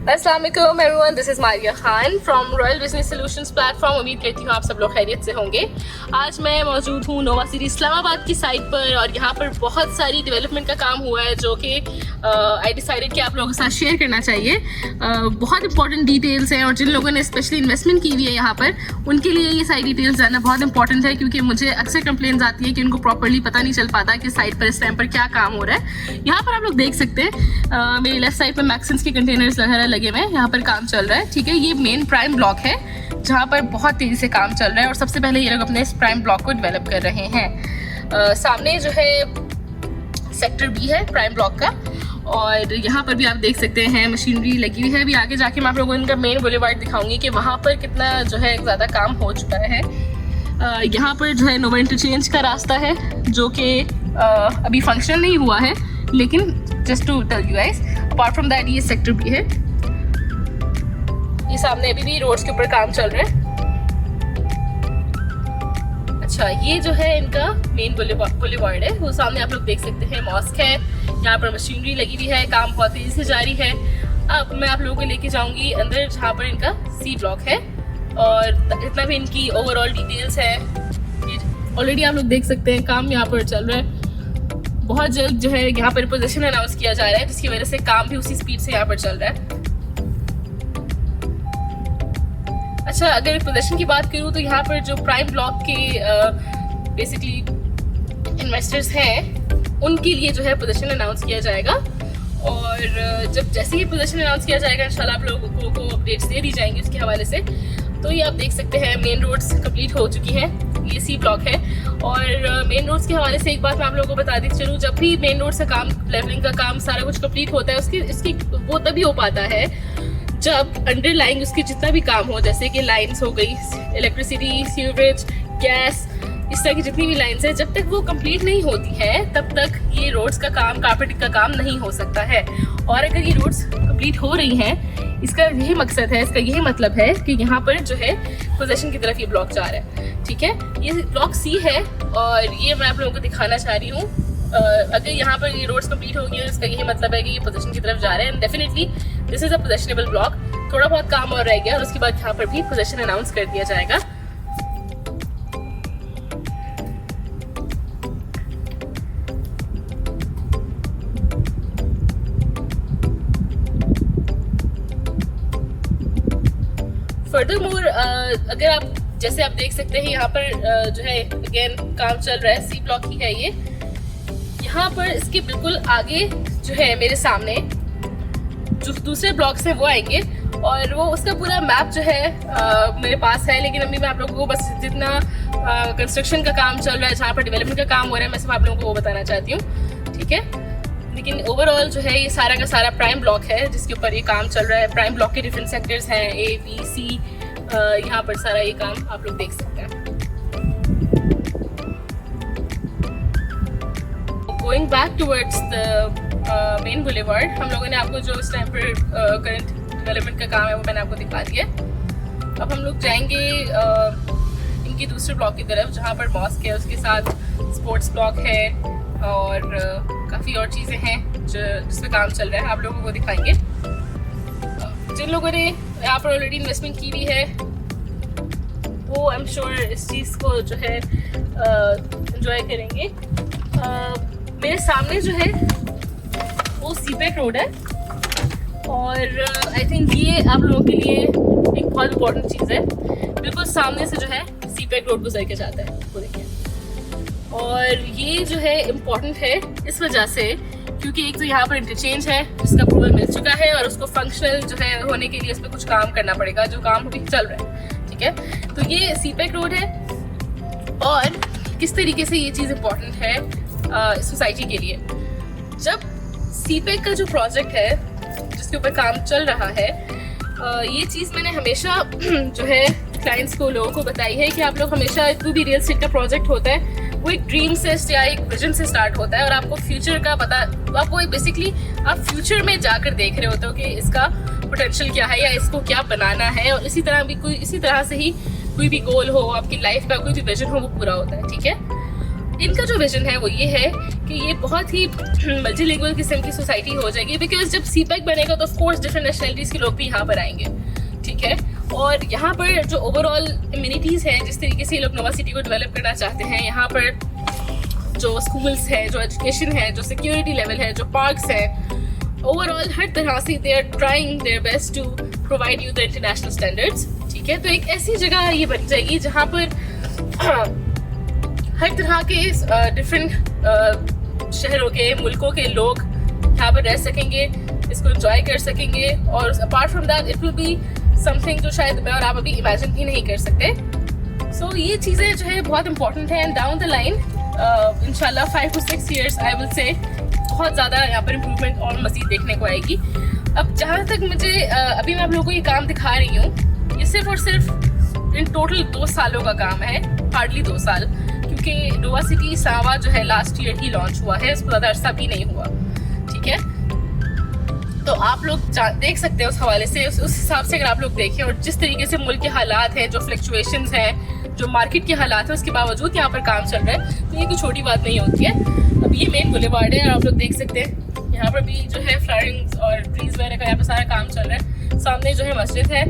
अस्सलाम वालेकुम everyone, this is Maria Khan from royal business solutions platform. उम्मीद करती हूँ आप सब लोग खैरियत से होंगे। आज मैं मौजूद हूँ नोवा सिटी इस्लामाबाद की साइट पर और यहाँ पर बहुत सारी डेवलपमेंट का काम हुआ है जो कि आई डिसाइडेड कि आप लोगों के साथ शेयर करना चाहिए। बहुत इंपॉर्टेंट डिटेल्स हैं और जिन लोगों ने स्पेशली इन्वेस्टमेंट की हुई है यहाँ पर, उनके लिए ये सारी डिटेल्स जानना बहुत इंपॉर्टेंट है, क्योंकि मुझे अक्सर कंप्लेंट्स आती है कि उनको प्रॉपरली पता नहीं चल पाता कि साइट पर इस टाइम पर क्या काम हो रहा है। यहाँ पर आप लोग देख सकते हैं मेरी लेफ्ट साइड पर मैक्सिन्स के कंटेनर्स वगैरह लगे हुए हैं, यहाँ पर काम चल रहा है। ठीक है, ये मेन प्राइम ब्लॉक है जहाँ पर बहुत तेज़ी से काम चल रहा है और सबसे पहले ये लोग अपने इस प्राइम ब्लॉक को डेवलप कर रहे हैं। सामने जो है सेक्टर बी है प्राइम ब्लॉक का, और यहाँ पर भी आप देख सकते हैं मशीनरी लगी हुई है। अभी आगे जाके मैं आप लोगों को इनका मेन बुलेवार्ड दिखाऊंगी कि वहाँ पर कितना जो है ज़्यादा काम हो चुका है। यहाँ पर जो है नोवा इंटरचेंज का रास्ता है जो कि अभी फंक्शन नहीं हुआ है, लेकिन just to tell you guys, apart from that ये सेक्टर भी है। ये सामने अभी भी रोड्स के ऊपर काम चल रहा है। अच्छा, ये जो है इनका मेन बुलेवार्ड है, वो सामने आप लोग देख सकते हैं मॉस्क है, यहाँ पर मशीनरी लगी हुई है, काम बहुत तेजी से जारी है। अब मैं आप लोगों को लेके जाऊंगी अंदर जहाँ पर इनका सी ब्लॉक है और इतना भी इनकी ओवरऑल डिटेल्स है। ऑलरेडी आप लोग देख सकते हैं काम यहाँ पर चल रहा है। बहुत जल्द जो है यहाँ पर पोजीशन अनाउंस किया जा रहा है, जिसकी वजह से काम भी उसी स्पीड से यहाँ पर चल रहा है। अच्छा, अगर पोजीशन की बात करूँ तो यहाँ पर जो प्राइम ब्लॉक के बेसिकली इन्वेस्टर्स हैं, उनके लिए जो है पोजीशन अनाउंस किया जाएगा, और जब जैसे ही पोजीशन अनाउंस किया जाएगा इंशाल्लाह आप लोगों को अपडेट्स दे दी जाएंगी उसके हवाले से। तो ये आप देख सकते हैं मेन रोड्स कंप्लीट हो चुकी हैं, ये सी ब्लॉक है। और मेन रोड्स के हवाले से एक बात मैं आप लोगों को बता दी चलूँ, जब भी मेन रोड से काम, लेवलिंग का काम सारा कुछ कंप्लीट होता है, इसकी वो तभी हो पाता है जब अंडरलाइंग उसके जितना भी काम हो, जैसे कि लाइंस हो गई, इलेक्ट्रिसिटी, सीवरेज, गैस, इस तरह की जितनी भी लाइंस है, जब तक वो कंप्लीट नहीं होती है तब तक ये रोड्स का काम, कारपेटिंग का काम नहीं हो सकता है। और अगर ये रोड्स कंप्लीट हो रही हैं, इसका यही मकसद है, इसका यही मतलब है कि यहाँ पर जो है पोजीशन की तरफ ये ब्लॉक जा रहा है। ठीक है, ये ब्लॉक सी है और ये मैं आप लोगों को दिखाना चाह रही हूँ। अगर यहाँ पर ये रोड्स कंप्लीट हो गई है, इसका यही मतलब है कि ये पोजीशन की तरफ जा रहे हैं। Definitely this is a positionable block. थोड़ा बहुत काम और रह गया और उसके बाद यहाँ पर भी पोजीशन अनाउंस कर दिया जाएगा। फर्दरमोर अगर आप जैसे आप देख सकते हैं यहाँ पर जो है अगेन काम चल रहा है, सी ब्लॉक ही है ये। यहाँ पर इसके बिल्कुल आगे जो है मेरे सामने जो दूसरे ब्लॉक्स हैं वो आएंगे, और वो उसका पूरा मैप जो है मेरे पास है, लेकिन अभी मैं आप लोगों को बस जितना कंस्ट्रक्शन का काम चल रहा है, जहाँ पर डेवलपमेंट का काम हो रहा है, मैं सिर्फ आप लोगों को वो बताना चाहती हूँ। ठीक है, लेकिन ओवरऑल जो है ये सारा का सारा प्राइम ब्लॉक है जिसके ऊपर ये काम चल रहा है। प्राइम ब्लॉक के डिफरेंट सेक्टर्स हैं, ए, बी, सी, यहाँ पर सारा ये काम आप लोग देख सकते हैं। Going back towards the main boulevard, हम लोगों ने आपको जो इस टाइम पर करंट डेवलपमेंट का काम है वो मैंने आपको दिखा दिया। अब हम लोग जाएंगे इनकी दूसरे ब्लॉक की तरफ जहाँ पर मॉस्क है, उसके साथ स्पोर्ट्स ब्लॉक है और काफ़ी और चीज़ें हैं जिस पे काम चल रहा है, आप लोगों को दिखाएंगे। जिन लोगों ने यहाँ पर ऑलरेडी इन्वेस्टमेंट की हुई है वो आई एम श्योर इस चीज़ को जो है एंजॉय करेंगे। मेरे सामने जो है वो सीपेक रोड है और आई थिंक ये आप लोगों के लिए एक बहुत इम्पोर्टेंट चीज़ है। बिल्कुल सामने से जो है सीपेक रोड गुजर के जाता है, वो देखिए। और ये जो है इम्पॉर्टेंट है इस वजह से क्योंकि एक तो यहाँ पर इंटरचेंज है जिसका अप्रूवल मिल चुका है और उसको फंक्शनल जो है होने के लिए इस पर कुछ काम करना पड़ेगा, जो काम अभी चल रहा है। ठीक है, तो ये सीपेक रोड है और किस तरीके से ये चीज़ इम्पॉर्टेंट है सोसाइटी के लिए। जब सीपेक का जो प्रोजेक्ट है जिसके ऊपर काम चल रहा है, ये चीज़ मैंने हमेशा जो है क्लाइंट्स को, लोगों को बताई है कि आप लोग हमेशा, कोई भी रियल एस्टेट का प्रोजेक्ट होता है वो एक ड्रीम से या एक विजन से स्टार्ट होता है और आपको फ्यूचर का पता, आपको बेसिकली आप फ्यूचर में जाकर देख रहे होते हो कि इसका पोटेंशियल क्या है या इसको क्या बनाना है, और इसी तरह से ही कोई भी गोल हो, आपकी लाइफ का कोई भी विजन हो, वो पूरा होता है। ठीक है, इनका जो विजन है वो ये है कि कि ये बहुत ही मल्टीलिंगुअल किस्म की सोसाइटी हो जाएगी, बिकॉज जब सीपैक बनेगा तो ऑफ कोर्स डिफरेंट नेशनलिटीज़ के लोग भी यहाँ पर आएंगे, ठीक है। और यहाँ पर जो ओवरऑल इम्यूनिटीज़ हैं, जिस तरीके से ये लोग नोवा सिटी को डेवलप करना चाहते हैं, यहाँ पर जो स्कूल्स हैं, जो एजुकेशन है, जो सिक्योरिटी लेवल है, जो पार्क्स हैं, ओवरऑल हर तरह से they are trying their best to provide you the international standards, ठीक है। तो एक ऐसी जगह ये बन जाएगी जहाँ पर हर तरह के डिफरेंट शहरों के, मुल्कों के लोग यहाँ पर रह सकेंगे, इसको एंजॉय कर सकेंगे। और apart from that it will be something जो शायद मैं और आप अभी इमेजिन भी नहीं कर सकते। सो ये चीज़ें जो है बहुत इंपॉर्टेंट है, एंड डाउन द लाइन इंशाल्लाह 5 to 6 years I will say बहुत ज़्यादा यहाँ पर इम्प्रूवमेंट और मज़ीद देखने को आएगी। अब जहाँ तक मुझे अभी मैं आप लोगों को ये काम दिखा रही हूँ, ये सिर्फ और सिर्फ इन टोटल 2 सालों का काम है, हार्डली 2 साल, क्योंकि नोवा सिटी सावा जो है लास्ट ईयर ही लॉन्च हुआ है, इसको ज़्यादा अर्सा भी नहीं हुआ, ठीक है। तो आप लोग देख सकते हैं उस हवाले से, उस हिसाब से अगर आप लोग देखें, और जिस तरीके से मुल्क के हालात हैं, जो फ्लक्चुएशंस हैं, जो मार्केट के हालात हैं, उसके बावजूद यहाँ पर काम चल रहा है, तो ये कोई छोटी बात नहीं होती है। अब ये मेन बुलेवार्ड है, आप लोग देख सकते हैं यहाँ पर भी जो है फ्लावरिंग और ट्रीज वगैरह का यहाँ पर सारा काम चल रहा है। सामने जो है मस्जिद है,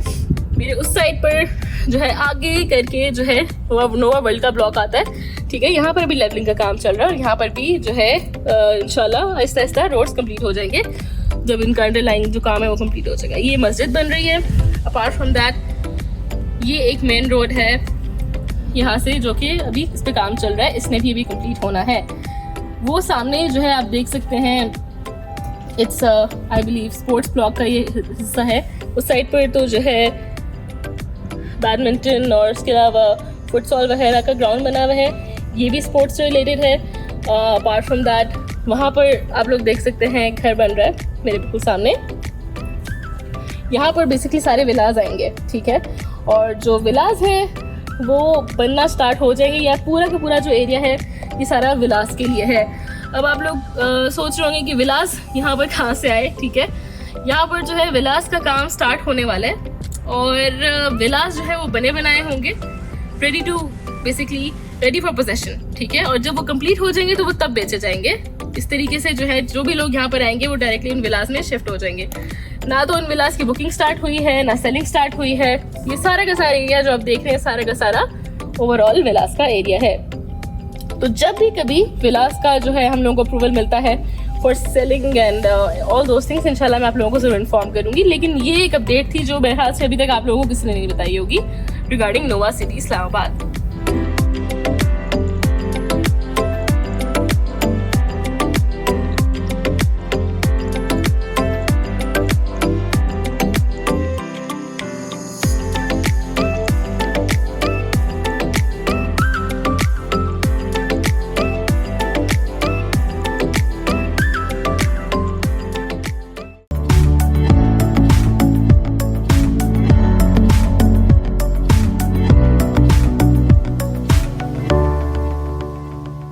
मेरे उस साइड पर जो है आगे करके जो है नोवा वर्ल्ड का ब्लॉक आता है, ठीक है। यहाँ पर भी लेवलिंग का काम चल रहा है, और यहाँ पर भी जो है इंशाल्लाह आहिस्ता आहिस्ता रोड्स कंप्लीट हो जाएंगे जब इनका अंडरलाइन जो काम है वो कंप्लीट हो जाएगा। ये मस्जिद बन रही है। अपार्ट फ्रॉम दैट ये एक मेन रोड है यहाँ से, जो कि अभी इस पे काम चल रहा है, इसने भी अभी कंप्लीट होना है। वो सामने जो है आप देख सकते हैं, it's I believe sports block का ये हिस्सा है। उस साइड पर तो जो है बैडमिंटन और इसके अलावा फुटसॉल वगैरह का ग्राउंड बना हुआ है, ये भी स्पोर्ट्स से रिलेटेड है। अपार्ट फ्रॉम दैट वहाँ पर आप लोग देख सकते हैं घर बन रहा है मेरे बिल्कुल सामने। यहाँ पर बेसिकली सारे विलाज आएंगे, ठीक है। और जो विलाज हैं वो बनना स्टार्ट हो जाएंगे, या पूरा का पूरा जो एरिया है ये सारा विलास के लिए है। अब आप लोग सोच रहे होंगे कि विलास यहाँ पर कहाँ से आए, ठीक है। यहाँ पर जो है विलास का काम स्टार्ट होने वाला है, और विलास जो है वो बने बनाए होंगे, रेडी फॉर पोजेशन, ठीक है। और जब वो कंप्लीट हो जाएंगे तो वो तब बेचे जाएंगे। इस तरीके से जो है जो भी लोग यहाँ पर आएंगे वो डायरेक्टली उन विलास में शिफ्ट हो जाएंगे। ना तो उन विलास की बुकिंग स्टार्ट हुई है, ना सेलिंग स्टार्ट हुई है। ये सारा का सारा एरिया जो आप देख रहे हैं, सारा का सारा ओवरऑल विलास का एरिया है। तो जब भी कभी विलास का जो है हम लोगों को अप्रूवल मिलता है for selling and all those things, इंशाल्लाह मैं आप लोगों को जरूर इन्फॉर्म करूंगी। लेकिन ये एक अपडेट थी जो मेरे ख्याल से अभी तक आप लोगों को किसी ने नहीं बताई होगी रिगार्डिंग नोवा सिटी इस्लामाबाद।